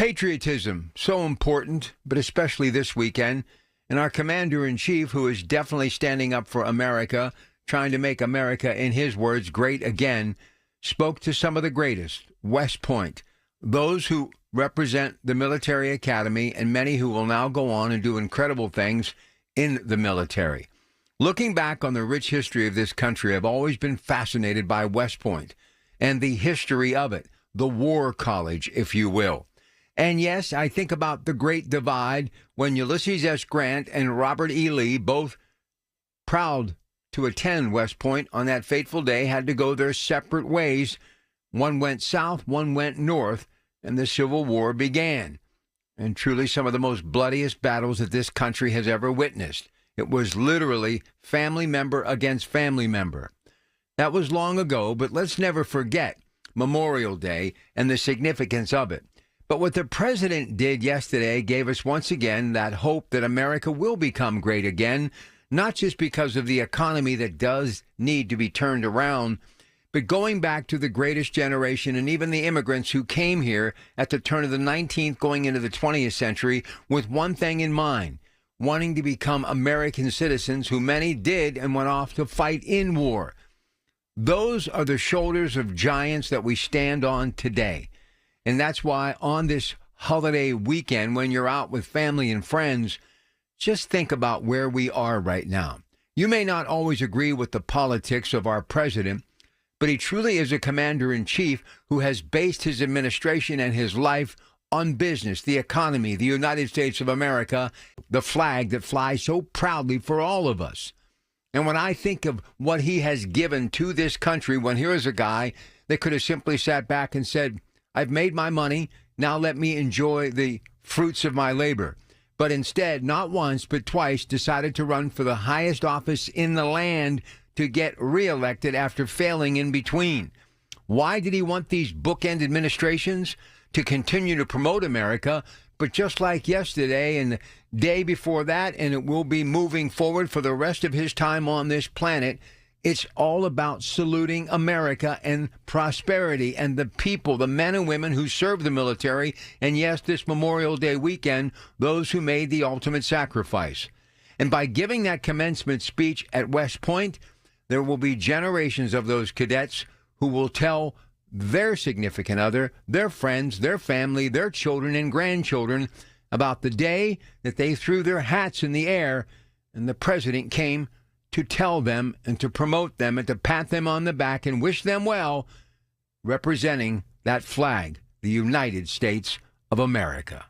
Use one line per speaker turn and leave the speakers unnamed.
Patriotism, so important, but especially this weekend. And our commander-in-chief, who is definitely standing up for America, trying to make America, in his words, great again, spoke to some of the greatest, West Point, those who represent the military academy and many who will now go on and do incredible things in the military. Looking back on the rich history of this country, I've always been fascinated by West Point and the history of it, the war college, if you will. And yes, I think about the Great Divide when Ulysses S. Grant and Robert E. Lee, both proud to attend West Point on that fateful day, had to go their separate ways. One went south, one went north, and the Civil War began. And truly some of the most bloodiest battles that this country has ever witnessed. It was literally family member against family member. That was long ago, but let's never forget Memorial Day and the significance of it. But what the president did yesterday gave us once again that hope that America will become great again, not just because of the economy that does need to be turned around, but going back to the greatest generation and even the immigrants who came here at the turn of the 19th going into the 20th century with one thing in mind, wanting to become American citizens, who many did and went off to fight in war. Those are the shoulders of giants that we stand on today. And that's why on this holiday weekend, when you're out with family and friends, just think about where we are right now. You may not always agree with the politics of our president, but he truly is a commander-in-chief who has based his administration and his life on business, the economy, the United States of America, the flag that flies so proudly for all of us. And when I think of what he has given to this country, when here is a guy that could have simply sat back and said, I've made my money, now let me enjoy the fruits of my labor. But instead, not once, but twice, decided to run for the highest office in the land to get reelected after failing in between. Why did he want these bookend administrations? To continue to promote America, but just like yesterday and the day before that, and it will be moving forward for the rest of his time on this planet, it's all about saluting America and prosperity and the people, the men and women who serve the military, and yes, this Memorial Day weekend, those who made the ultimate sacrifice. And by giving that commencement speech at West Point, there will be generations of those cadets who will tell their significant other, their friends, their family, their children and grandchildren about the day that they threw their hats in the air and the president came to tell them and to promote them and to pat them on the back and wish them well, representing that flag, the United States of America.